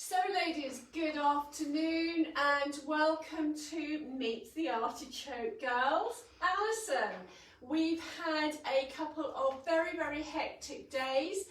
So ladies, good afternoon and welcome to Meet the Artichoke Girls. Alison, we've had a couple of very hectic days.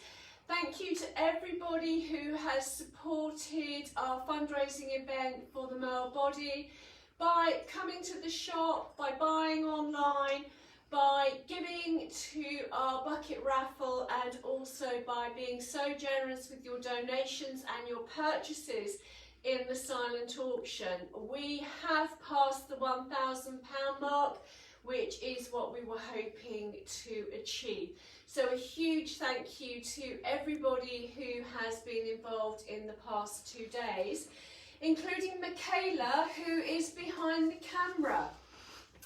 Thank you to everybody who has supported our fundraising event for the male body by coming to the shop, by buying online, by giving to our bucket raffle, and also by being so generous with your donations and your purchases in the silent auction. We have passed the £1,000 mark, which is what we were hoping to achieve. So a huge thank you to everybody who has been involved in the past 2 days, including Michaela, who is behind the camera.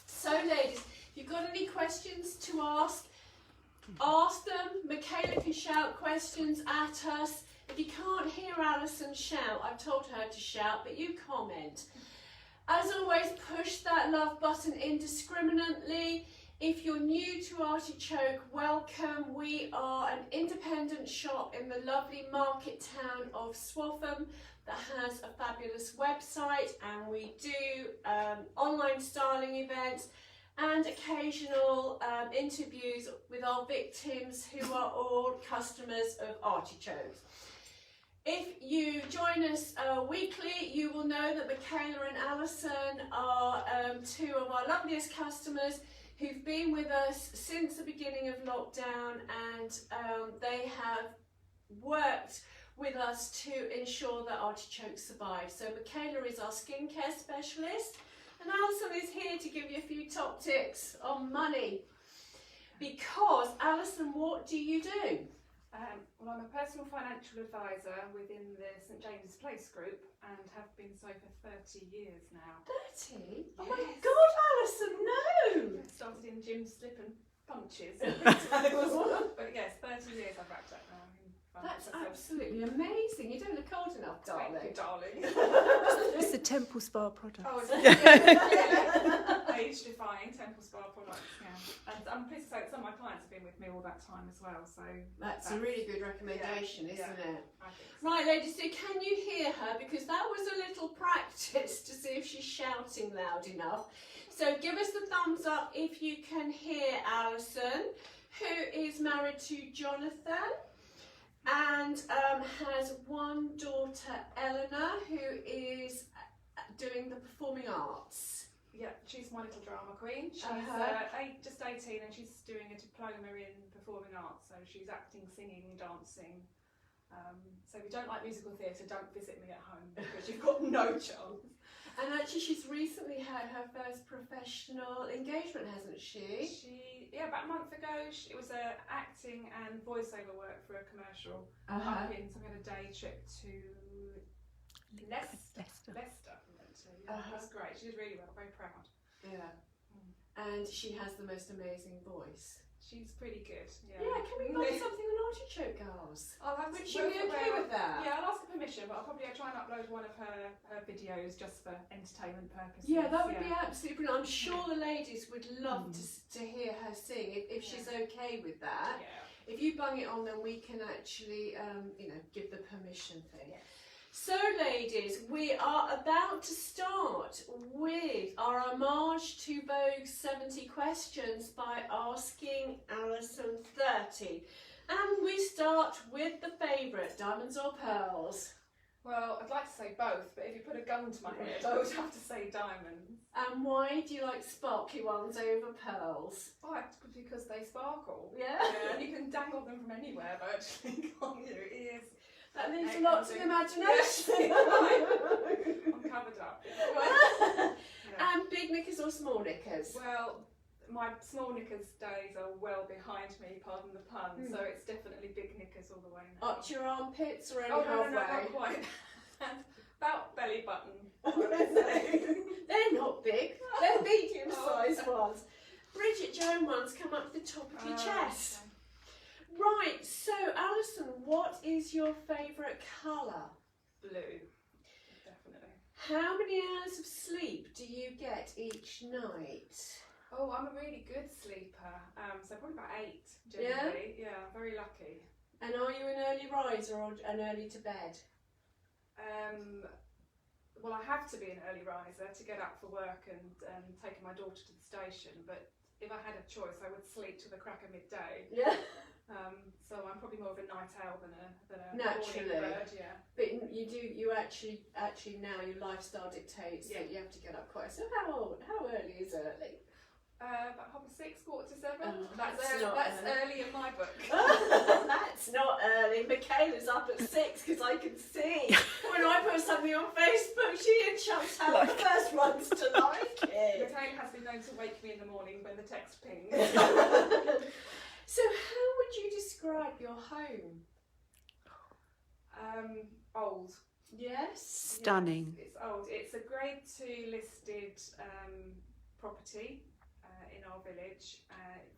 So ladies, if you've got any questions to ask them. Michaela can shout questions at us. If you can't hear Alison shout, I've told her to shout, but you comment. As always, push that love button indiscriminately. If you're new to Artichoke, welcome. We are an independent shop in the lovely market town of Swaffham that has a fabulous website, and we do online styling events and occasional interviews with our victims who are all customers of Artichokes. If you join us weekly, you will know that Michaela and Alison are two of our loveliest customers who've been with us since the beginning of lockdown, and they have worked with us to ensure that Artichoke survives. So Michaela is our skincare specialist, and Alison is here to give you a few top tips on money. Because, Alison, what do you do? Well, I'm a personal financial advisor within the St James Group and have been so for 30 years now. 30? Oh Yes. my God, Alison, no! I started in gym slip and punches. But yes, 30 years I've wrapped up now. That's absolutely amazing. You don't look old enough, darling. Thank you, darling. It's the Temple Spa product. Oh, it's age-defying Temple Spa products, yeah. And I'm pleased to say that some of my clients have been with me all that time as well, so... That's a really good recommendation, isn't it? I think so. Right, ladies, so can you hear her? Because that was a little practice to see if she's shouting loud enough. So give us the thumbs up if you can hear Alison, who is married to Jonathan and has one daughter, Elinor, who is doing the performing arts. Yeah, she's my little drama queen. She's just 18 and she's doing a diploma in performing arts, so she's acting, singing, dancing. So if you don't like musical theatre, don't visit me at home because you've got no chance. And actually she's recently had her first professional engagement, hasn't she? Yeah, about a month ago. It was acting and voiceover work for a commercial. Up in, so we had a day trip to Leicester. We went to. Yeah, it was great. She did really well, very proud. Yeah. And she has the most amazing voice. She's pretty good. Yeah. Yeah, can we buy something on Artichoke Girls? Would she be okay with that? Yeah, I'll ask her permission, but I'll probably try and upload one of her videos just for entertainment purposes. Yeah, that would be absolutely brilliant. I'm sure the ladies would love to hear her sing if she's okay with that. Yeah. If you bung it on, then we can actually, give the permission thing. Yeah. So, ladies, we are about to start with our homage to Vogue's 70 questions by asking Alison 30. And we start with the favourite, diamonds or pearls? Well, I'd like to say both, but if you put a gun to my head, I would have to say diamonds. And why do you like sparkly ones over pearls? Oh, because they sparkle. Yeah? Yeah, and you can dangle them from anywhere virtually, can't you? It is. That leaves a lot to imagination. I'm covered up. Yeah. And big knickers or small knickers? Well, my small knickers days are well behind me, pardon the pun, so it's definitely big knickers all the way now. Up to your armpits or only no, halfway? no, not quite. About belly button, I would say. They're not big, they're medium-sized ones. Bridget Joan ones come up to the top of your chest. Okay. Right, so Alison, what is your favourite colour? Blue, definitely. How many hours of sleep do you get each night? Oh, I'm a really good sleeper, so probably about 8 generally. Yeah, very lucky. And are you an early riser or an early to bed? Well, I have to be an early riser to get up for work and taking my daughter to the station, but if I had a choice I would sleep till the crack of midday. Yeah. So I'm probably more of a night owl than a Naturally. morning bird, yeah. But you actually now your lifestyle dictates that you have to get up quite. So how early is early? About 6:30, 7:15. Oh, That's early in my book. That's not early. Michaela's up at 6 because I can see when I put something on Facebook, she and Chubb's have the first ones to like it. Michaela has been known to wake me in the morning when the text pings. So how would you describe your home? Old. Yes. Stunning. It's old. It's a Grade 2 listed property in our village.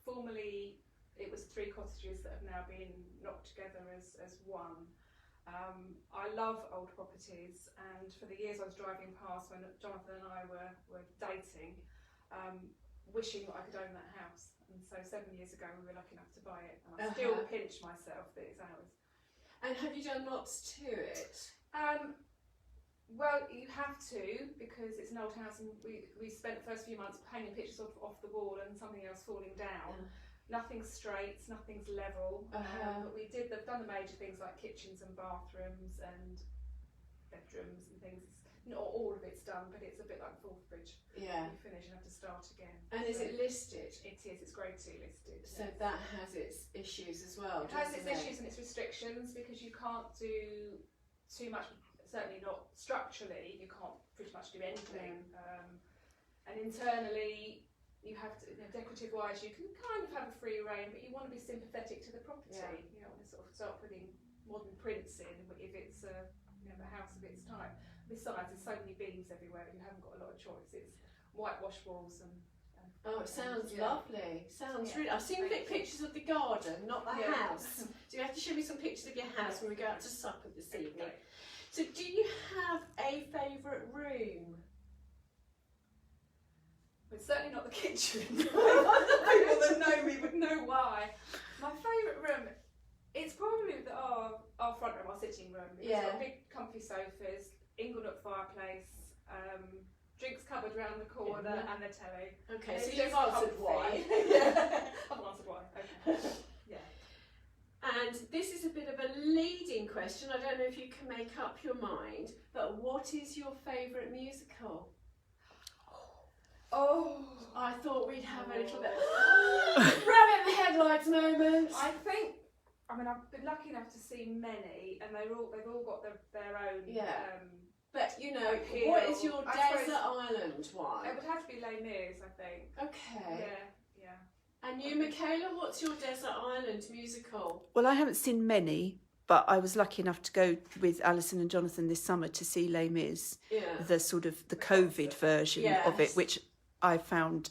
Formerly it was 3 cottages that have now been knocked together as one. I love old properties, and for the years I was driving past when Jonathan and I were dating, wishing that I could own that house. And so 7 years ago we were lucky enough to buy it, and I still pinch myself that it's ours. And have you done lots to it? Well, you have to, because it's an old house, and we spent the first few months hanging pictures off the wall and something else falling down. Nothing's straight, nothing's level. But they've done the major things like kitchens and bathrooms and bedrooms and things. Not all of it's done, but it's a bit like Forthbridge. Yeah. You finish and have to start again. And is it listed? It is. It's Grade 2 listed. So that has its issues as well. It has its issues and its restrictions, because you can't do too much. Certainly not structurally. You can't pretty much do anything. And internally, you have to, decorative-wise, you can kind of have a free reign, but you want to be sympathetic to the property. Yeah. You don't want to sort of start putting modern prints in if it's a house of its type. Besides, there's so many beams everywhere, you haven't got a lot of choice. It's whitewashed walls and oh, it sounds lovely. Sounds Yeah. really. I've seen pictures of the garden, not the house. So you have to show me some pictures of your house when we go out to supper this evening. So, do you have a favourite room? It's certainly not the kitchen. People that know me would know why. My favourite room, it's probably our front room, our sitting room. It's got big comfy sofas, Inglenook fireplace, drinks cupboard round the corner, and the telly. Okay, It's so you've just answered why. I've answered why. Okay. Yeah. And this is a bit of a leading question. I don't know if you can make up your mind, but what is your favourite musical? Oh, I thought we'd have a little bit rabbit in the headlights moment. I've been lucky enough to see many, and they've all got their own. But appeal. what is your I desert suppose island one? It would have to be Les Mis, I think. Okay. Yeah. And you, Michaela, what's your desert island musical? Well, I haven't seen many, but I was lucky enough to go with Alison and Jonathan this summer to see Les Mis, the sort of the COVID version of it, which I found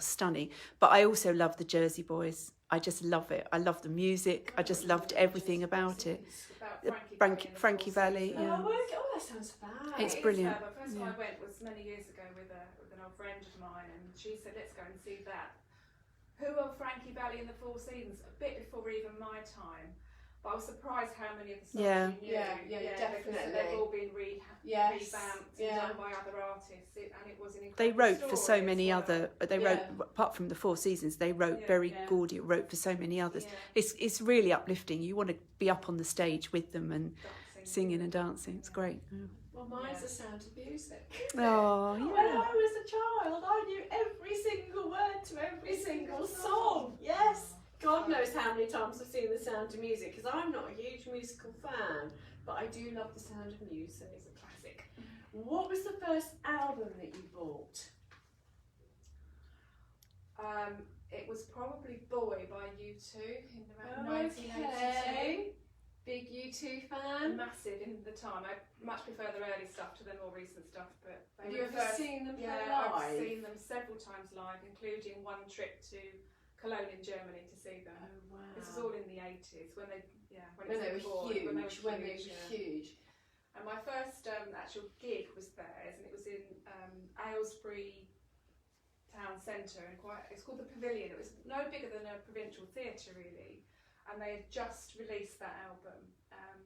stunning. But I also love the Jersey Boys. I just love it. I love the music. I just loved everything about it. Frankie Valley. Yeah. Oh, that sounds fab. It's brilliant. The first time I went was many years ago with an old friend of mine, and she said, "Let's go and see that." Who are Frankie Valley and the Four Seasons? A bit before even my time. But I was surprised how many of the songs you knew. Yeah, definitely. They've all been revamped and done by other artists, and it was an incredible They wrote story for so as many well. other. They wrote, apart from the Four Seasons, they wrote Gordy wrote for so many others. Yeah. It's really uplifting. You want to be up on the stage with them and singing and dancing. It's great. Yeah. Well, mine's The Sound of Music. Oh, When I was a child, I knew every single word to every single song. Yes. God knows how many times I've seen The Sound of Music, because I'm not a huge musical fan, but I do love The Sound of Music. It's a classic. What was the first album that you bought? It was probably Boy by U2 in about 1982. Big U2 fan. Massive in the time. I much prefer the early stuff to the more recent stuff. But Have you ever seen them play live? live? I've seen them several times live, including one trip to Cologne in Germany to see them. Oh wow! This was all in the 80s when they were huge. And my first actual gig was theirs, and it was in Aylesbury Town Centre, and it's called the Pavilion. It was no bigger than a provincial theatre really, and they had just released that album.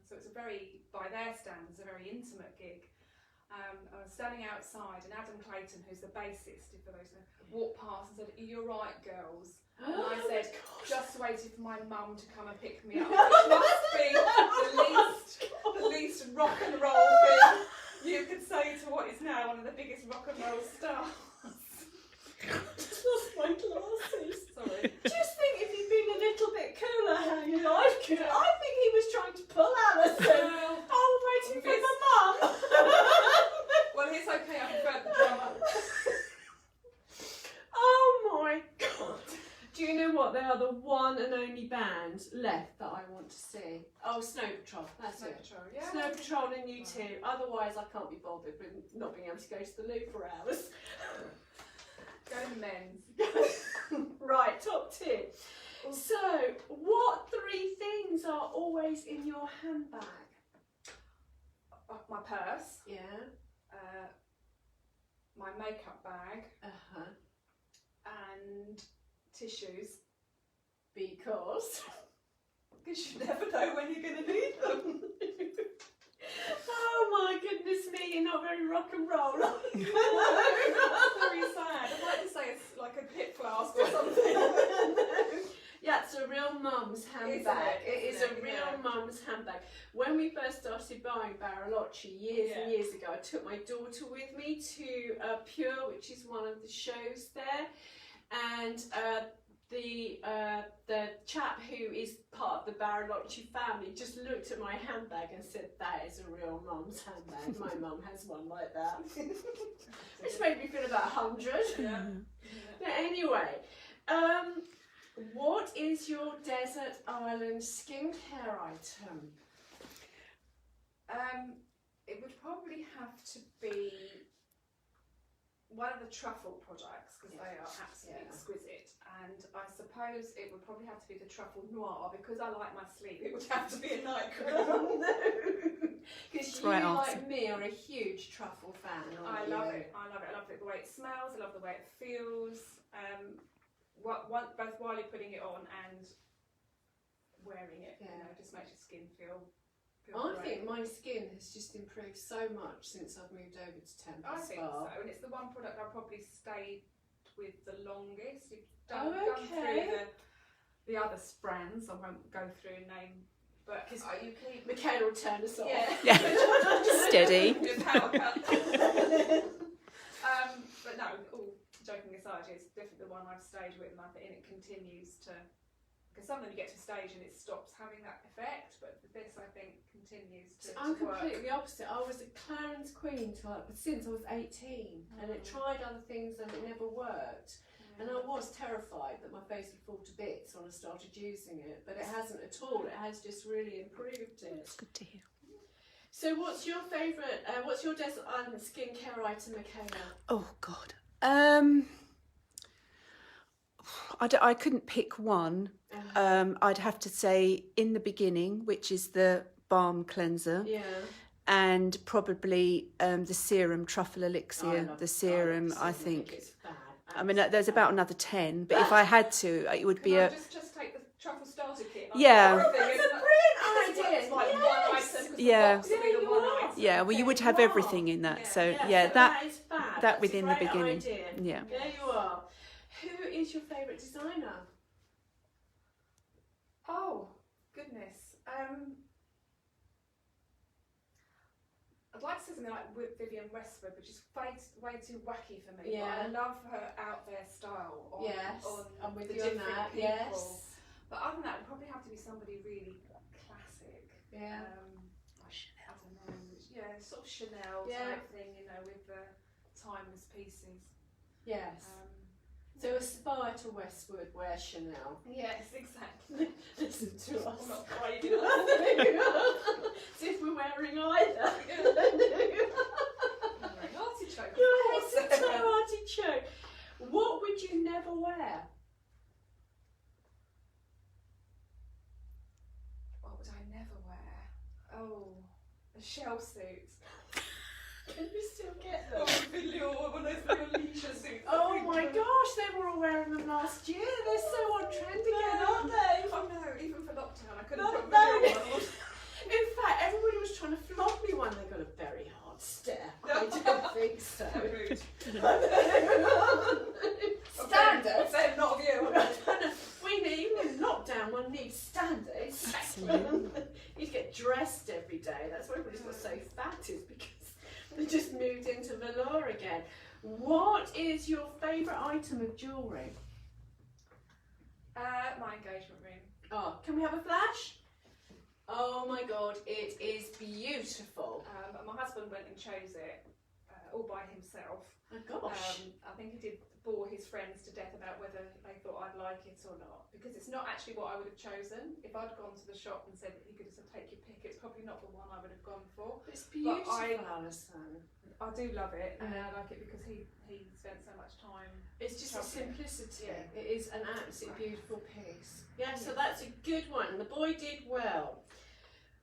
so it's a very, by their standards, a very intimate gig. I was standing outside and Adam Clayton, who's the bassist, for those who know, walked past and said, "Are you alright, girls?" And I said, "Just waiting for my mum to come and pick me up," which must be the least rock and roll thing you could say to what is now one of the biggest rock and roll stars. Just lost my glasses. Sorry. Just think if he'd been a little bit cooler how your life could. I think he was trying to pull Alison. Oh, waiting for the mum. Well, it's okay, I prefer the drummer. Oh my god. Do you know what? They are the one and only band left that I want to see. Oh, Snow Patrol. That's Snow it. Patrol, yeah. Snow Patrol and you two. Otherwise, I can't be bothered with not being able to go to the loo for hours. Go to men's. Right, top tip. So, what 3 things are always in your handbag? My purse, Yeah. my makeup bag, Uh-huh. and tissues. Because Because you never know when you're going to need them. oh my goodness me, you're not very rock and roll. That's very sad. I'd like to say it's like a hip flask or something. Yeah, it's a real mum's handbag. It is a real mum's handbag. When we first started buying Bariloche years and years ago, I took my daughter with me to Pure, which is one of the shows there, and the chap who is part of the Bariloche family just looked at my handbag and said, "That is a real mum's handbag. My mum has one like that." Which made me feel about 100. Yeah. But anyway, what is your desert island skincare item? It would probably have to be one of the truffle products, because they are absolutely exquisite, and I suppose it would probably have to be the truffle noir, because I like my sleep. It would have to be a night cream. Oh no! Because you, right like me, are a huge truffle fan, I aren't love you? it. I love it. I love the way it smells. I love the way it feels. Both while you're putting it on and wearing it, you know, just makes your skin feel I great. think my skin has just improved so much since I've moved over to Temple I think Spa. so, and it's the one product I've probably stayed with the longest. You've Oh, gone okay. through the other brands. I won't go through and name, but Because you keep Michaela will turn us off. Yeah. Steady. With power cut. But no, all joking aside, it's definitely the one I've stayed with, and it continues to. Because some of them you get to a stage and it stops having that effect, but this I think continues to I'm work. completely opposite. I was a Clarins queen since I was 18, and it tried other things and it never worked. And I was terrified that my face would fall to bits when I started using it, but it hasn't at all. It has just really improved it. It's good to hear. So what's your favourite, what's your desert island skincare item, Michaela? Oh God. I couldn't pick one. I'd have to say in the beginning, which is the balm cleanser. Yeah. And probably the serum truffle elixir. The serum, I think. It's bad. I mean, there's about another 10, but if I had to, it would be Can I a. just take the truffle starter kit? Yeah. That's a brilliant idea. It's like one item. Yeah. The box would be the one item. Yeah, well, you would have everything in that. Yeah. So Yeah, so that is fab. that That's within a the great beginning. idea. Yeah. There you are. Who is your favourite designer? Oh, goodness. I'd like to say something like Vivienne Westwood, which is way too wacky for me. Yeah. But I love her out there style on, I'm with the you on different that. people. Yes. But other than that, it would probably have to be somebody really classic. Yeah. I don't know. Yeah, sort of Chanel Yeah. type thing, you know, with the timeless pieces. Yes. So aspire to Westwood, wear Chanel. Yes, exactly. Listen to us. I'm not brave enough. As if we're wearing either. Artichoke. You're artichoke. What would you never wear? What would I never wear? Oh, a shell suit. Can you still get them? One of those little leisure suits. Oh my gosh, they were all wearing them last year. They're so on trend again, aren't they? Oh no, even for lockdown I couldn't No, put no. velour on. In fact, He'd get dressed every day. That's why everybody's got so fat, is because they just moved into velour again. What is your favourite item of jewellery? My engagement ring. Oh, can we have a flash? Oh my God, it is beautiful. My husband went and chose it all by himself. Oh gosh. I think he did bore his friends to death about whether they thought I'd like it or not, because it's not actually what I would have chosen. If I'd gone to the shop and said that he could just take your pick, it's probably not the one I would have gone for. It's beautiful, Alison. I do love it, and I like it because he spent so much time. It's just a simplicity. Yeah. It is an absolutely beautiful piece. Yeah, so that's a good one. The boy did well.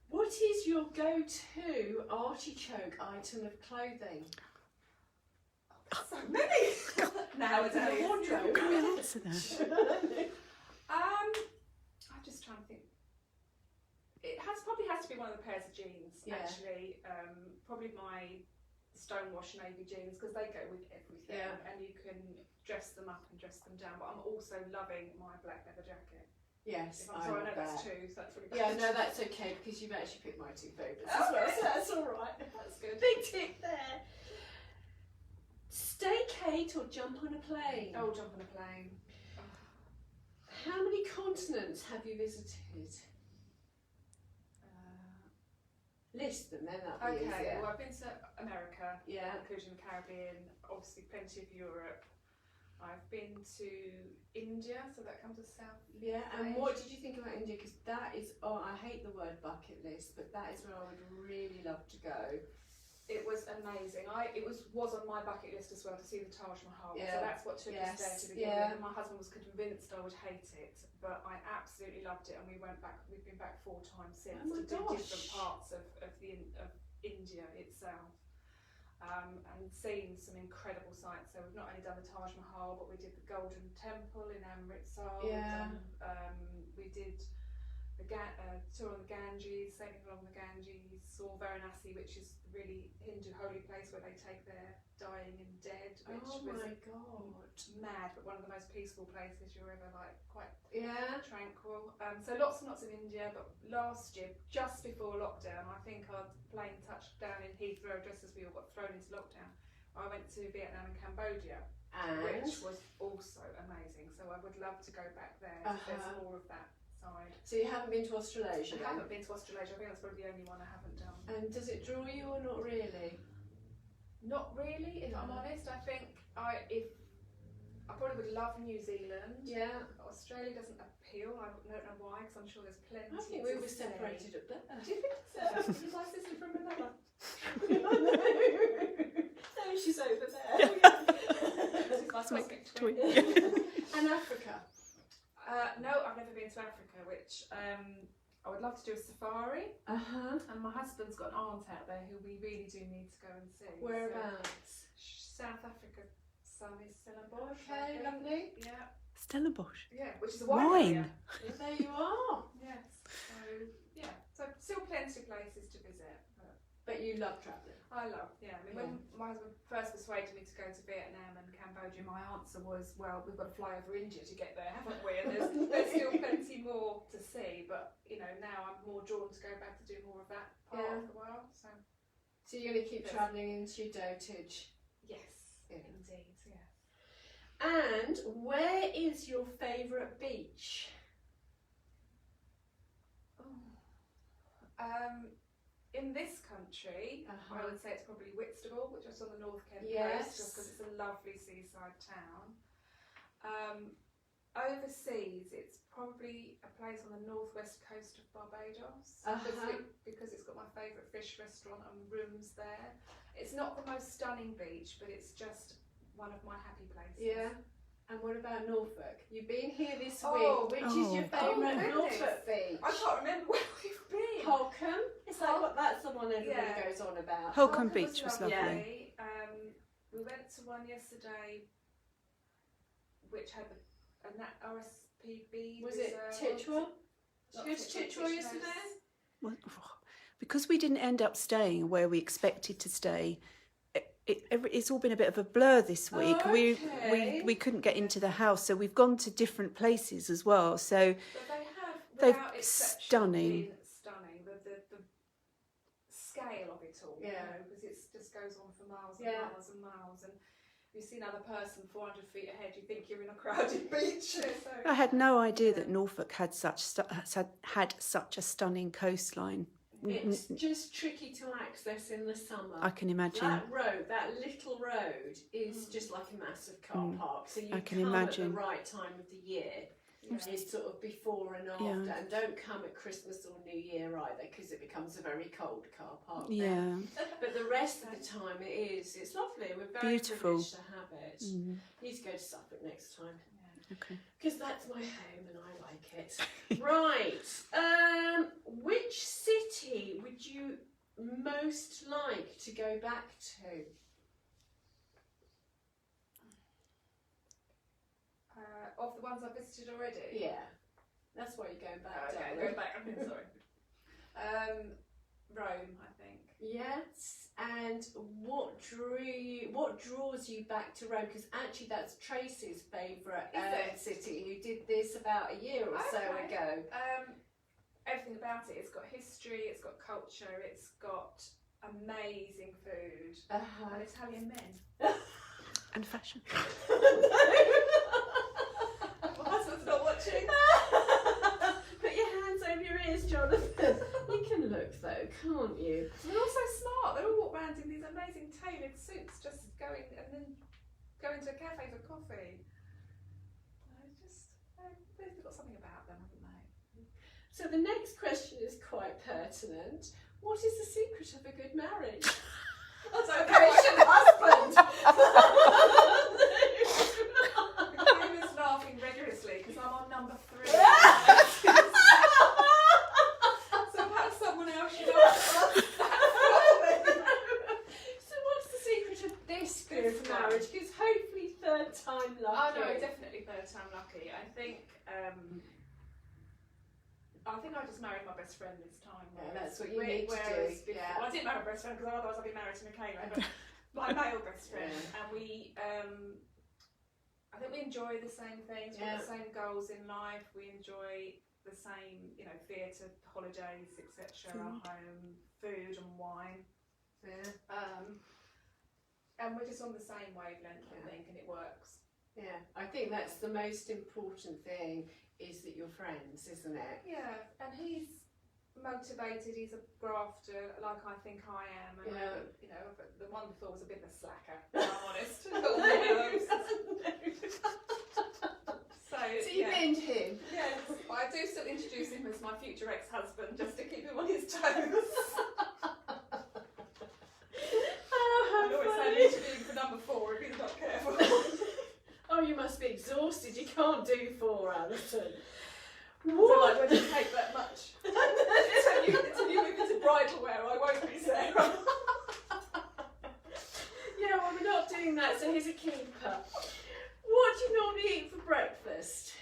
What is your go-to artichoke item of clothing? So many nowadays. Wardrobe. Great answer there. I'm just trying to think. It probably has to be one of the pairs of jeans. Yeah. Actually, probably my stonewash navy jeans, because they go with everything, and you can dress them up and dress them down. But I'm also loving my black leather jacket. Yes, I'm sorry, I know that's two, so that's really bad. Yeah, no, that's okay, because you've actually picked my two favourites as well, so that's all right. That's good. Big tick there. Staycate or jump on a plane? Oh, jump on a plane. How many continents have you visited? List them, then that'll be Okay, easier. well, I've been to America, Yeah. including the Caribbean, obviously plenty of Europe. I've been to India, so that comes to South. Yeah, and what did you think about India? Because that is, I hate the word bucket list, but that is where I would really love to go. It was amazing. It was on my bucket list as well, to see the Taj Mahal. Yeah. So that's what took us there to begin with. And my husband was convinced I would hate it, but I absolutely loved it. And we went back. We've been back 4 times since Oh my to do gosh. different parts of India itself, and seen some incredible sights. So we've not only done the Taj Mahal, but we did the Golden Temple in Amritsar. Yeah. We did the tour on the Ganges, sailing along the Ganges, saw Varanasi, which is the really Hindu holy place where they take their dying and dead, which Oh was my God. mad, but one of the most peaceful places you're ever, like, quite tranquil. So lots and lots of India, but last year, just before lockdown, I think our plane touched down in Heathrow just as we all got thrown into lockdown. I went to Vietnam and Cambodia, which was also amazing. So I would love to go back there. There's more of that side. So you haven't been to Australasia? I haven't been to Australasia. I think that's probably the only one I haven't done. And does it draw you or not really? Not really, if I'm honest. I think I probably would love New Zealand. Yeah. Australia doesn't appeal. I don't know why, because I'm sure there's plenty. I think we were separated at birth. Do you think so? Is my sister from another? No, she's over there. She's my cosmic twin. And Africa? No, I've never been to Africa, which I would love to do a safari. And my husband's got an aunt out there who we really do need to go and see. Whereabouts? So, South Africa. Some is Stellenbosch. Okay, lovely. Yeah. Stellenbosch. Yeah, which is a wine. Well, there you are. Yes. So yeah. So still plenty of places to visit. But you love travelling. I love, yeah. I mean, when my husband first persuaded me to go to Vietnam and Cambodia, my answer was, well, we've got to fly over India to get there, haven't we? And there's still plenty more to see. But, you know, now I'm more drawn to go back to do more of that part of the world. So you're going to keep travelling into your dotage? Yes, indeed, yeah. And where is your favourite beach? In this country, I would say it's probably Whitstable, which is on the North Kent Yes. coast, just because it's a lovely seaside town. Overseas, it's probably a place on the northwest coast of Barbados, because it's got my favourite fish restaurant and rooms there. It's not the most stunning beach, but it's just one of my happy places. Yeah. And what about Norfolk? You've been here this week. Which is your favourite Norfolk beach? I can't remember where we've been. Holcombe. It's like that's the one everybody goes on about. Holcombe Beach was lovely. We went to one yesterday, which had an RSPB. Was it Titchwell? Did you go to Titchwell yesterday? Well, because we didn't end up staying where we expected to stay, it's all been a bit of a blur this week. We couldn't get into the house, so we've gone to different places as well. So they're stunning. scale of it all, you know, because it just goes on for miles and miles and miles. And if you see another person 400 feet ahead, you think you're in a crowded beach. So, I had no idea that Norfolk had had such a stunning coastline. It's just tricky to access in the summer. I can imagine. That little road is just like a massive car park. So you can come imagine. at the right time of the year. It's sort of before and after, and don't come at Christmas or New Year either, because it becomes a very cold car park. Yeah. But the rest of the time it's lovely. We're very privileged to have it. You need to go to Suffolk next time. Okay. Because that's my home and I like it. Right. Which city would you most like to go back to? Of the ones I've visited already? Yeah. That's why you're going back, okay, darling. go back. I'm sorry. Rome, I think. Yes. And what draws you back to Rome? Because actually that's Tracy's favourite city, who did this about a year or so ago. Everything about it. It's got history, it's got culture, it's got amazing food, and Italian men. And fashion. My husband's not watching. Put your hands over your ears, Jonathan. You can look though, can't you? They're all so smart. They all walk around in these amazing tailored suits, just going and then going to a cafe for coffee. They've got something about them, haven't they? So the next question is quite pertinent. What is the secret of a good marriage? That's a patient husband. He was laughing rigorously because I'm on number 3. So perhaps someone else should ask that for me. So what's the secret of this good marriage? Because hopefully third time lucky. Oh no, definitely third time lucky. I think I just married my best friend this time. That's what you need to do. Before, well, I didn't marry my best friend because otherwise I'd be married to Michaela, but my male best friend. And we, I think we enjoy the same things, we've got the same goals in life, we enjoy the same, you know, theatre, holidays, etc., our home, food and wine. And we're just on the same wavelength, I think, and it works. Yeah, I think that's the most important thing, is that you're friends, isn't it? Yeah, and he's motivated, he's a grafter, like I think I am, and you know, the one before was a bit of a slacker, if I'm honest. So you binned him? Yes, but I do still introduce him as my future ex-husband, just to keep him on his toes. I always say he's interviewing for number 4 if he's not careful. Oh, you must be exhausted. You can't do 4, Alison. What? So like, when you take that much? Until you move into bridal wear, I won't be Sarah. Yeah, well, we're not doing that, so here's a keeper. What do you normally eat for breakfast?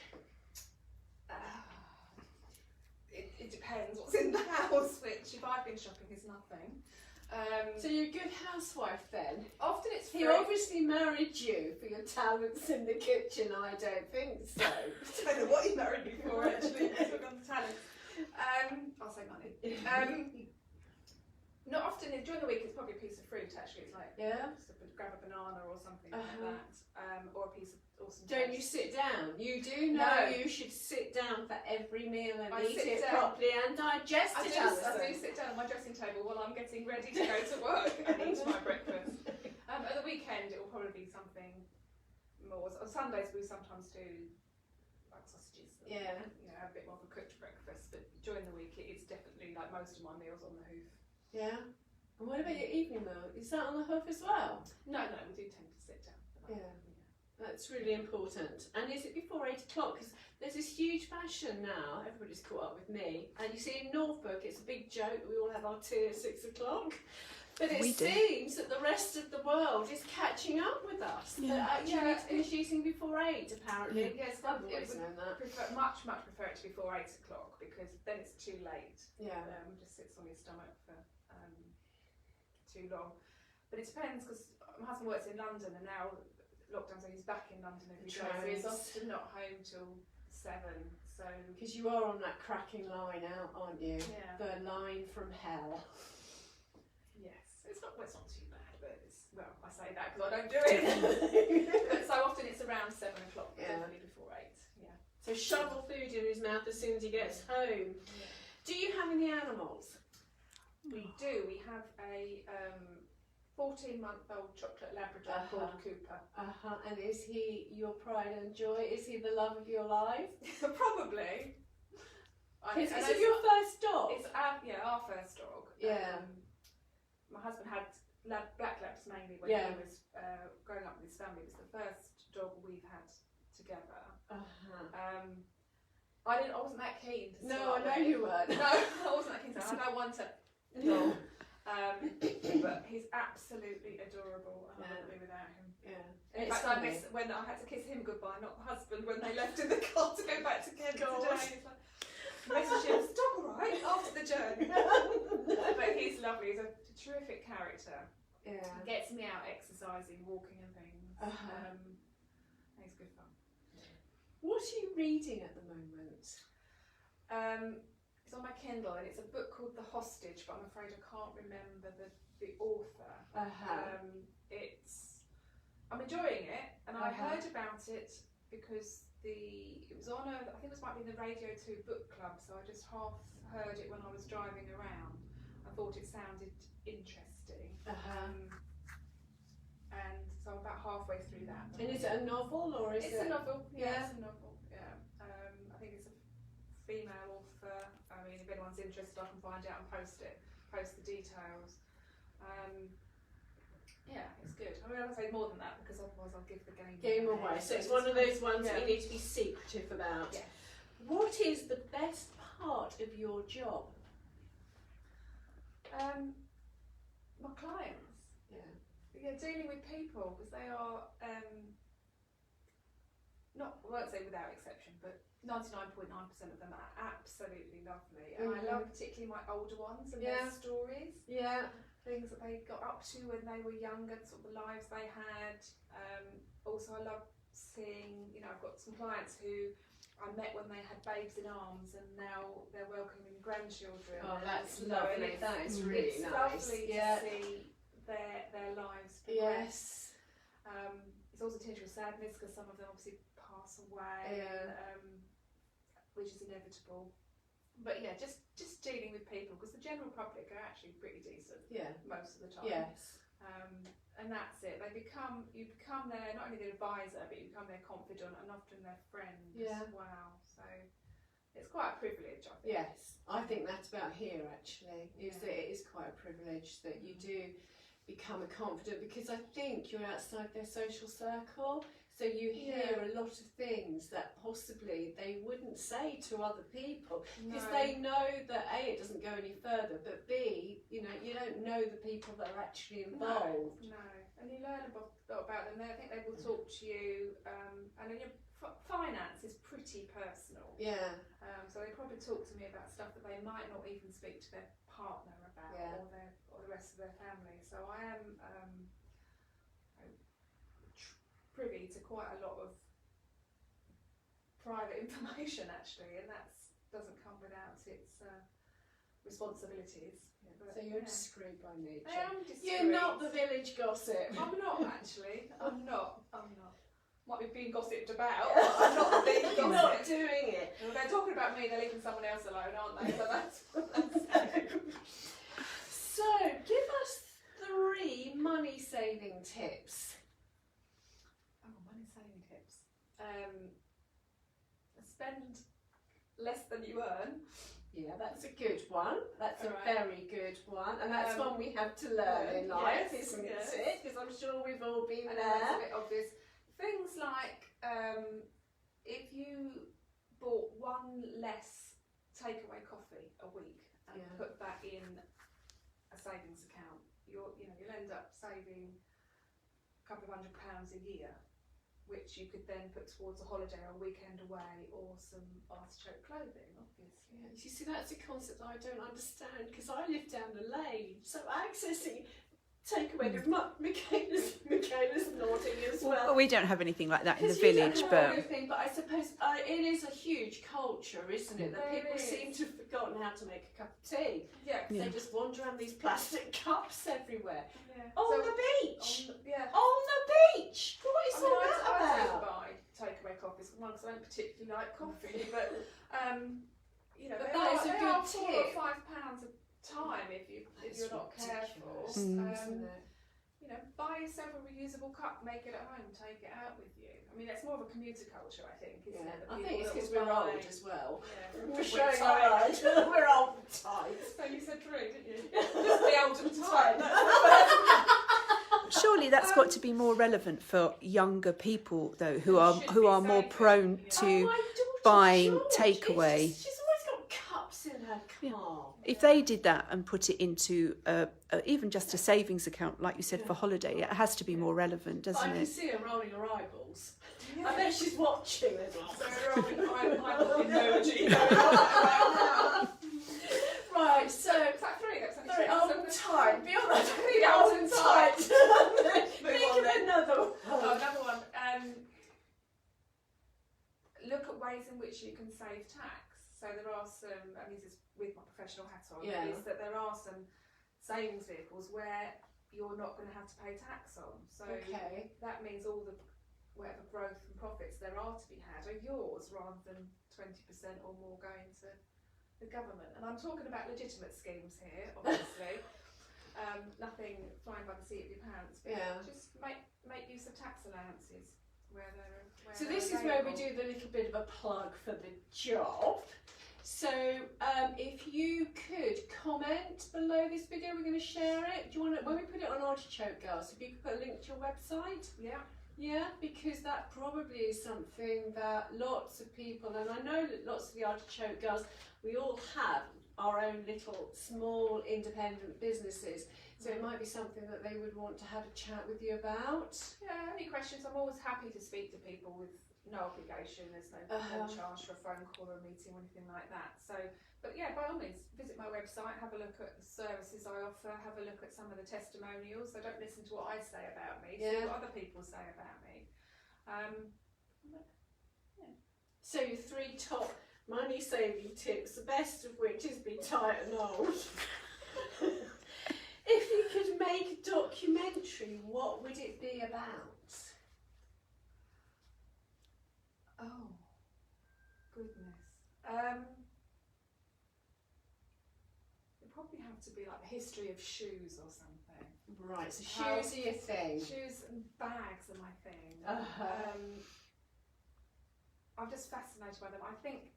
It depends what's in the house, which if I've been shopping is nothing. So you're a good housewife then? Often it's He obviously married you for your talents in the kitchen. I don't think so. I don't know what he married me for actually. I've gone to talents. I'll say money. Not often. During the week, it's probably a piece of fruit. Actually, it's like just grab a banana or something like that, or a piece of awesome. Don't toast. you sit down? You do know you should sit down for every meal and eat it properly and digest it. I do sit down at my dressing table while I'm getting ready to go to work and eat my breakfast. At the weekend, it will probably be something more. On Sundays, we sometimes do like sausages. You know, a bit more of a cooked breakfast. But during the week, it's definitely like most of my meals on the hoof. Yeah. And what about your evening meal? Is that on the hoof as well? No, we do tend to sit down. That's really important. And is it before 8 o'clock? Because there's this huge fashion now. Everybody's caught up with me. And you see in Norfolk, it's a big joke. We all have our tea at 6 o'clock. But it seems that the rest of the world is catching up with us. Yeah. That actually it's finish eating before 8, apparently. Yes, I've always known that. Much prefer it to be before 8 o'clock because then it's too late. Just sits on your stomach for too long. But it depends because my husband works in London and now lockdown, so he's back in London every day. So he's often not home till 7. So because you are on that cracking line out, aren't you? Yeah. The line from hell. Yes, it's not too bad, but I say that because I don't do it. But so often it's around 7 o'clock, definitely before 8. Yeah. So shovel food in his mouth as soon as he gets home. Yeah. Do you have any animals? We do. We have a 14-month-old chocolate Labrador called Cooper. And is he your pride and joy? Is he the love of your life? Probably. Is it your first dog? It's our first dog. Yeah. My husband had black labs mainly when he was growing up with his family. It was the first dog we've had together. I wasn't that keen to No, I know with. you weren't. No, I wasn't that keen to. I don't want to. No. But he's absolutely adorable, and I wouldn't be without him. Yeah. In fact, I miss when I had to kiss him goodbye, not the husband, when they left in the car to go back to Kent today. It's like, message him, is the dog alright after the journey? But he's lovely. He's a terrific character. Yeah. He gets me out exercising, walking and things. He's good fun. What are you reading at the moment? It's on my Kindle, and it's a book called The Hostage, but I'm afraid I can't remember the author. I'm enjoying it, and I heard about it because it was on I think it might be the Radio 2 book club, so I just half heard it when I was driving around. I thought it sounded interesting. And so I'm about halfway through that. And is it a novel or is it? It's a novel. Yeah, it's a novel. Yeah. I think it's a female author. I mean, if anyone's interested, I can find out and post the details. Yeah, it's good. I mean, I don't say more than that because otherwise I'll give the game away. So it's one of those ones that you need to be secretive about. Yeah. What is the best part of your job? My clients. Yeah, dealing with people, because they are I won't say without exception, but 99.9% of them are absolutely lovely, and I love particularly my older ones and their stories. Yeah. Things that they got up to when they were younger, sort of the lives they had. Also, I love seeing, I've got some clients who I met when they had babes in arms, and now they're welcoming grandchildren. Oh, that's lovely. That is really nice. It's lovely to see their lives progress. Yes. It's also potential sadness because some of them obviously pass away, which is inevitable. But yeah, just dealing with people, because the general public are actually pretty decent. Yeah. Most of the time. Yes. And that's it. You become their, not only their advisor, but you become their confidant and often their friend as well. So it's quite a privilege, I think. Yes, I think that's about here actually. Is that it is quite a privilege that you do become a confidant, because I think you're outside their social circle. So you hear a lot of things that possibly they wouldn't say to other people, because they know that A, it doesn't go any further, but B, you don't know the people that are actually involved. No. And you learn a lot about them. I think they will talk to you, and then finance is pretty personal. Yeah. So they probably talk to me about stuff that they might not even speak to their partner about, or the rest of their family. So I am privy to quite a lot of private information actually, and that doesn't come without its responsibilities. So you're discreet by nature. I am discreet. You're not the village gossip. I'm not actually. I'm not. Might be being gossiped about, but I'm not being gossiped. You're not doing it. Well, they're talking about me, they're leaving someone else alone, aren't they? So that's So give us 3 money saving tips. Money saving tips. Spend less than you earn. Yeah, that's a good one. That's a very good one, and that's one we have to learn in life, isn't it? Because I'm sure we've all been there. That's a bit obvious. Things like if you bought 1 less takeaway coffee a week and put that in a savings account, you'll end up saving a couple of £100 a year, which you could then put towards a holiday or a weekend away or some artichoke clothing, obviously. Yeah. You see, that's a concept I don't understand, because I live down the lane, so accessing take away. Michaela's nodding as well. We don't have anything like that in the Because you don't village, have but anything, but I suppose it is a huge culture, isn't it? That people seem to have forgotten how to make a cup of tea. Yeah. They just wander around these plastic cups everywhere. Yeah. On So- the beach! Yeah. On the beach! What is all that I do about? buy takeaway coffees, one because I don't particularly like coffee, but you know, But they that are, is a they good are £4 or tip. £5 a time if you're not careful. Ridiculous, isn't it? You know, buy yourself a reusable cup, make it at home, take it out with you. I mean, it's more of a commuter culture, I think, isn't it? I think it's because we're old as well. Yeah. We're showing our age. We're old and tight. So you said true, didn't you? Just the old and tight. surely that's got to be more relevant for younger people, though, who are more prone to buying takeaway. She's always got cups in her car. If they did that and put it into even just a savings account, like you said, for holiday, it has to be more relevant, doesn't I can it? see her rolling her eyeballs. Yeah. I bet she's watching it. Right, so very old and tight. Beyond that, very old and tight. Think of another one. Oh, another one. Look at ways in which you can save tax. So there are some, and this is with my professional hat on, is that there are some savings vehicles where you're not going to have to pay tax on. So that means all the whatever growth and profits there are to be had are yours rather than 20% or more going to the government. And I'm talking about legitimate schemes here, obviously. Nothing flying by the seat of your pants, but just make use of tax allowances where they're so this is where we do the little bit of a plug for the job. So if you could comment below this video, we're going to share it. Do you want to, when we put it on Artichoke Girls, if you could put a link to your website? Yeah, because that probably is something that lots of people, and I know that lots of the Artichoke Girls, we all have our own little small independent businesses, so it might be something that they would want to have a chat with you about. Yeah, any questions? I'm always happy to speak to people with no obligation. There's no charge for a phone call or a meeting or anything like that. So, but yeah, by all means, visit my website, have a look at the services I offer, have a look at some of the testimonials. So don't listen to what I say about me, see what other people say about me. So your 3 top money saving tips, the best of which is be tight and old. If you could make a documentary, what would it be about? Oh, goodness. It'd probably have to be like the history of shoes or something. Right, so shoes are your thing. Shoes and bags are my thing. I'm just fascinated by them. I think,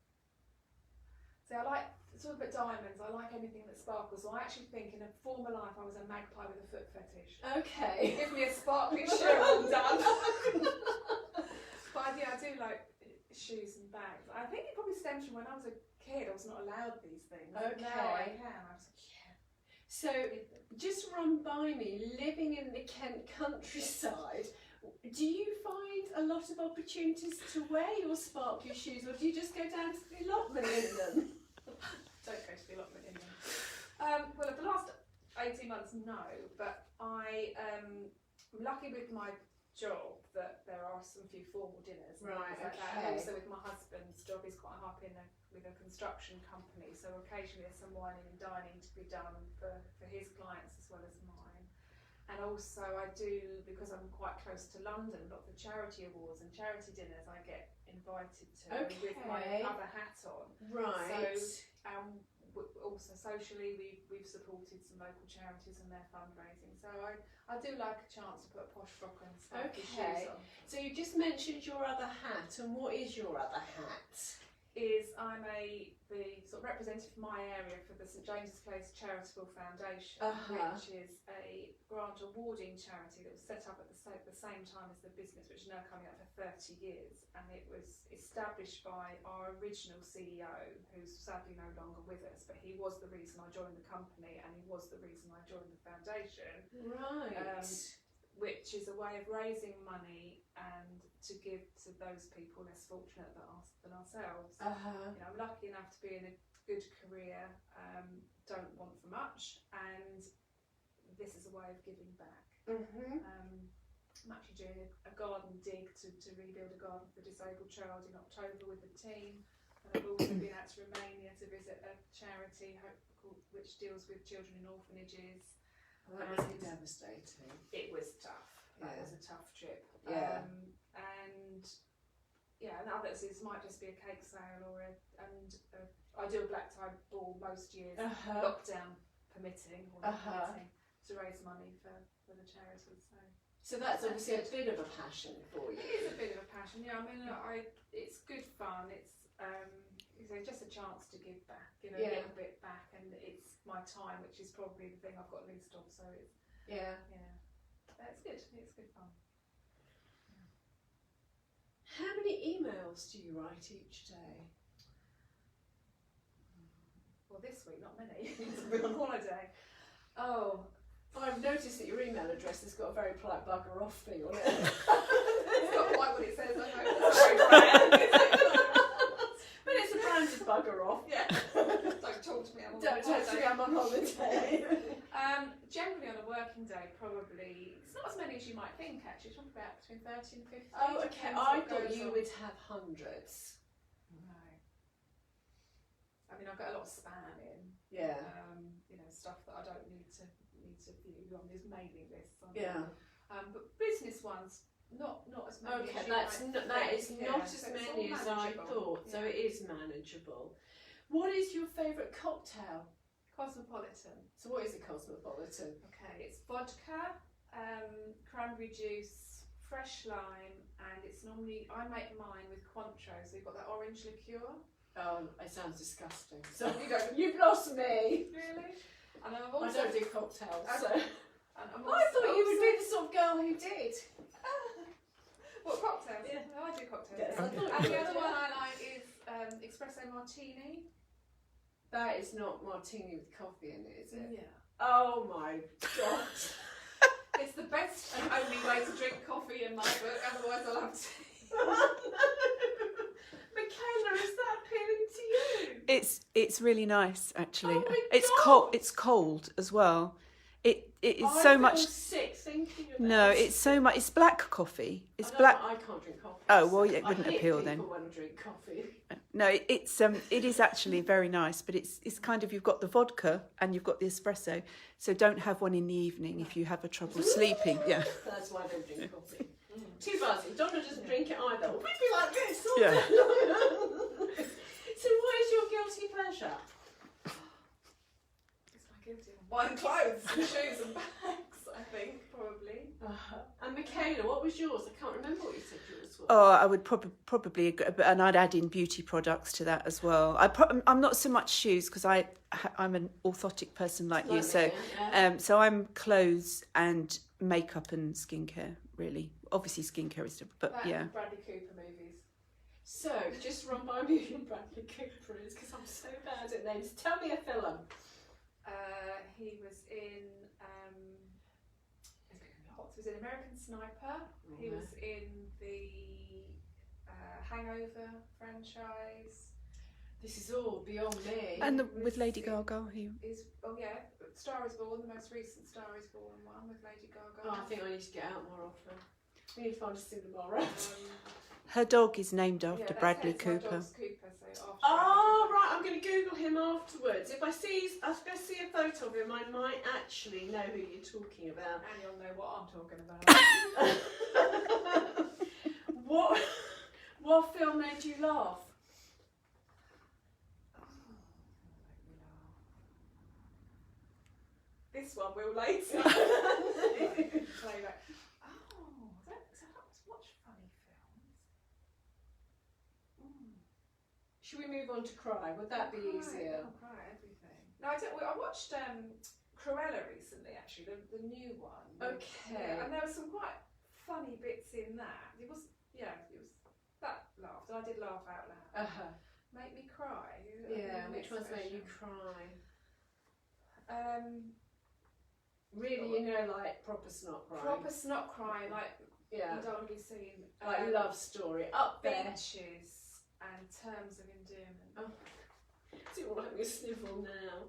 see, I like, talk about diamonds, I like anything that sparkles. So I actually think in a former life I was a magpie with a foot fetish. Okay. Give me a sparkly shoe, I'm done. But yeah, I do like shoes and bags. I think it probably stems from when I was a kid, I was not allowed these things. Okay. Now I can. I was like, yeah. So, just run by me, living in the Kent countryside, do you find a lot of opportunities to wear your sparkly shoes, or do you just go down to the allotment in them? Don't go to the allotment in them. Well, for the last 18 months, no, but I'm lucky with my job that there are some few formal dinners and things like that. And also with my husband's job, he's quite high up with a construction company, so occasionally there's some wining and dining to be done for his clients as well as mine. And also I do, because I'm quite close to London, a lot of the charity awards and charity dinners I get invited to with my other hat on. Right. So also socially we've supported some local charities and their fundraising. So I do like a chance to put a posh frock and sparkly shoes on. So you just mentioned your other hat, and what is your other hat? I'm the sort of representative for my area for the St James Charitable Foundation, which is a grant awarding charity that was set up at the same time as the business, which is now coming up for 30 years, and it was established by our original CEO, who's sadly no longer with us, but he was the reason I joined the company and he was the reason I joined the foundation. Right. Which is a way of raising money and to give to those people less fortunate than ourselves. You know, I'm lucky enough to be in a good career, don't want for much, and this is a way of giving back. I'm actually doing a garden dig to rebuild a garden for a disabled child in October with the team. And I've also been out to Romania to visit a charity which deals with children in orphanages. Well, that must be devastating. It was tough. That Yeah. was a tough trip. Yeah. And others might just be a cake sale I do a black tie ball most years, lockdown permitting, to raise money for the charity. So that's obviously a bit of a passion for you. It is a bit of a passion, yeah. I mean, it's good fun. It's just a chance to give back, a little bit back, and it's my time, which is probably the thing I've got least of. So it's it's good. It's good fun. Yeah. How many emails do you write each day? Well, this week not many. I've been on holiday. Oh. I've noticed that your email address has got a very polite bugger off thing on it. It's not quite what it says, I know. It's very brand. But it's a branded bugger off. Yeah. Don't talk to me, I'm on holiday. I'm on holiday. Generally on a working day, probably, it's not as many as you might think actually. It's probably about between 30 and 50. Oh, okay. I thought you would have hundreds. No. I mean, I've got a lot of spam in. Yeah. Stuff that I don't need to view on these mailing lists. Yeah. But business ones, not as many. Okay, as that is not so as it's many all as I manageable. thought. So it is manageable. What is your favourite cocktail? Cosmopolitan. So what is a cosmopolitan? Okay, it's vodka, cranberry juice, fresh lime, and it's normally, I make mine with Cointreau, so you've got that orange liqueur. Oh, it sounds disgusting. So you've lost me. Really? And I don't do cocktails. So. I thought you would be the sort of girl who did. What, cocktails? Yeah. No, I do cocktails. Yes, I thought And you the would, other yeah. one I like is espresso martini. That is not martini with coffee in it, is it? Yeah. Oh my god. It's the best and only way to drink coffee in my book, otherwise I'll have tea. Michaela, is that appealing to you? It's really nice actually. Oh my it's God. cold. It's cold as well. It is I so feel much. sick thinking of No, it. it's so much. It's black coffee. It's I black. can't drink coffee. Oh, well, so it wouldn't I hate appeal people then. when I drink coffee. No, it is actually very nice, but it's kind of, you've got the vodka and you've got the espresso, so don't have one in the evening if you have a trouble sleeping. Yeah. That's why I don't drink coffee. Too buzzy. Donna doesn't drink it either. We'd be like this. Yeah. So what is your guilty pleasure? It's my guilty one. Buying clothes and shoes and bags, I think, probably. And Michaela, what was yours? I can't remember what you said yours was. Oh, I would probably agree, and I'd add in beauty products to that as well. I'm not so much shoes because I'm an orthotic person like you, so yeah. so I'm clothes and makeup and skincare really. Obviously skincare is, but That yeah. and Bradley Cooper movies. So, just run by me who Bradley Cooper is, because I'm so bad at names. Tell me a film. He was in lots. He was in American Sniper. He was in the Hangover franchise. This is all beyond me. And with Lady Gaga, Star is Born, the most recent Star is Born one with Lady Gaga. I think I need to get out more often. We need to find a cinema around. her dog is named after Bradley My Cooper. dog's Cooper, so after Oh, right, I'm going to Google him afterwards. If I see a photo of him, I might actually know who you're talking about. And you'll know what I'm talking about. What film made you laugh? This one will later. Playback. Oh, that was watch funny films. Should we move on to Cry? Would that be easier? I'll cry everything. No, I watched Cruella recently, actually, the new one. Okay. Yeah, and there were some quite funny bits in that. It was that laughed. I did laugh out loud. Make me cry. Yeah, which ones made you cry? Really, like proper snot crying. Proper snot crying, like you Yeah. don't want to be seen. Like love story. Up there. Beaches and terms of endearment. Oh. Do you want to have a snivel now?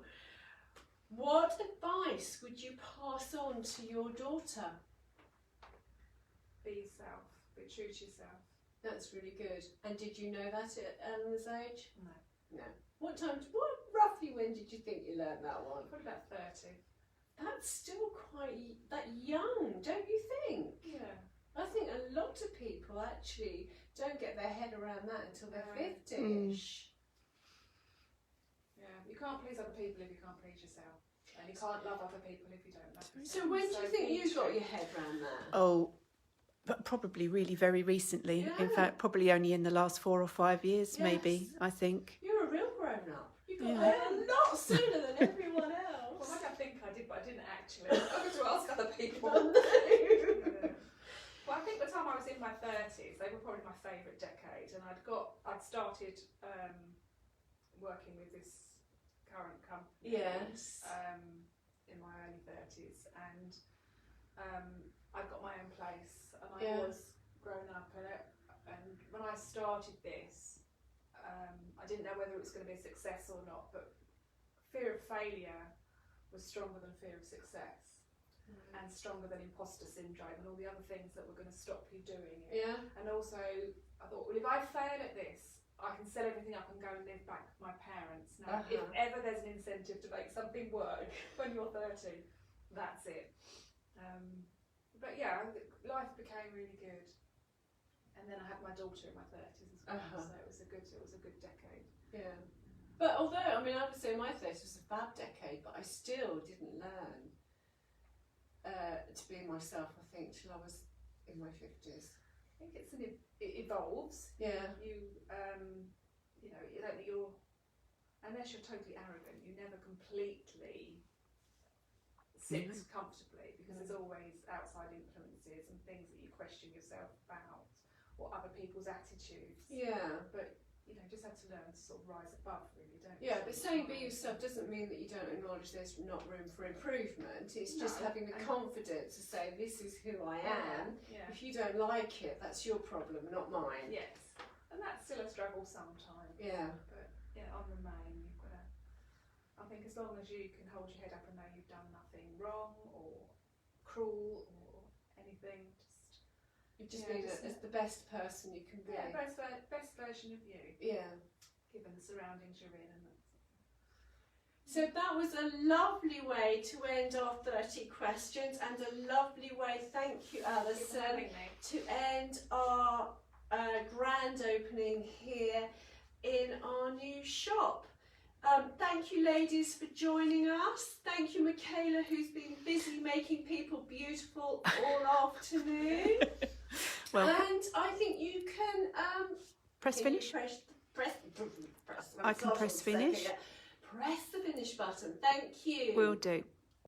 What advice would you pass on to your daughter? Be yourself. Be true to yourself. That's really good. And did you know that at Eleanor's age? No. No. What roughly when did you think you learned that one? Probably about 30. That's still quite that young, don't you think? Yeah. I think a lot of people actually don't get their head around that until they're No. 50-ish. Yeah. You can't please other people if you can't please yourself. And you can't love other people if you don't love yourself. So when do you think be you got true. your head around that? Oh, but probably really very recently. In Yeah. fact, probably only in the last 4 or 5 years, maybe, Yes. I think. You're a real grown-up. You got Yeah. there a lot sooner than everyone else. Well, I think I did, but I didn't actually. I was to ask other people. Oh, no. Well, I think by the time I was in my 30s, they were probably my favourite decade, and I'd started working with this current company. Yes. In my early 30s, and I'd got my own place, and I Yeah. was grown up in it. And when I started this, I didn't know whether it was going to be a success or not, but fear of failure was stronger than fear of success, and stronger than imposter syndrome and all the other things that were going to stop you doing it. Yeah. And also, I thought, well, if I fail at this, I can sell everything up and go and live back with my parents. Now, if ever there's an incentive to make something work when you're 30, that's it. But yeah, life became really good. And then I had my daughter in my 30s as well, so it was a good decade. Yeah. But although, I mean, I would say my 30s was a bad decade, but I still didn't learn to be myself, I think, till I was in my 50s. I think it evolves. Yeah. You know, you don't think unless you're totally arrogant, you never completely sit comfortably, because there's always outside influences and things that you question yourself about, or other people's attitudes. Yeah. But you know, just have to learn to sort of rise above, really, don't you? Yeah, but saying be yourself doesn't mean that you don't acknowledge there's not room for improvement. It's just having the confidence to say, this is who I am. Yeah. If you don't like it, that's your problem, not mine. Yes. And that's still a struggle sometimes. Yeah. But yeah, on the main, you've got to. I think as long as you can hold your head up and know you've done nothing wrong or cruel or anything, You've just been as the best person you can be. Yeah, best version of you. Yeah. Given the surroundings you're in, and that's. So that was a lovely way to end our 30 questions, and a lovely way, thank you, Alison, to end our grand opening here in our new shop. Thank you, ladies, for joining us. Thank you, Michaela, who's been busy making people beautiful all afternoon. Well, and I think you can press finish. I can press finish. Press the finish button. Thank you. Will do.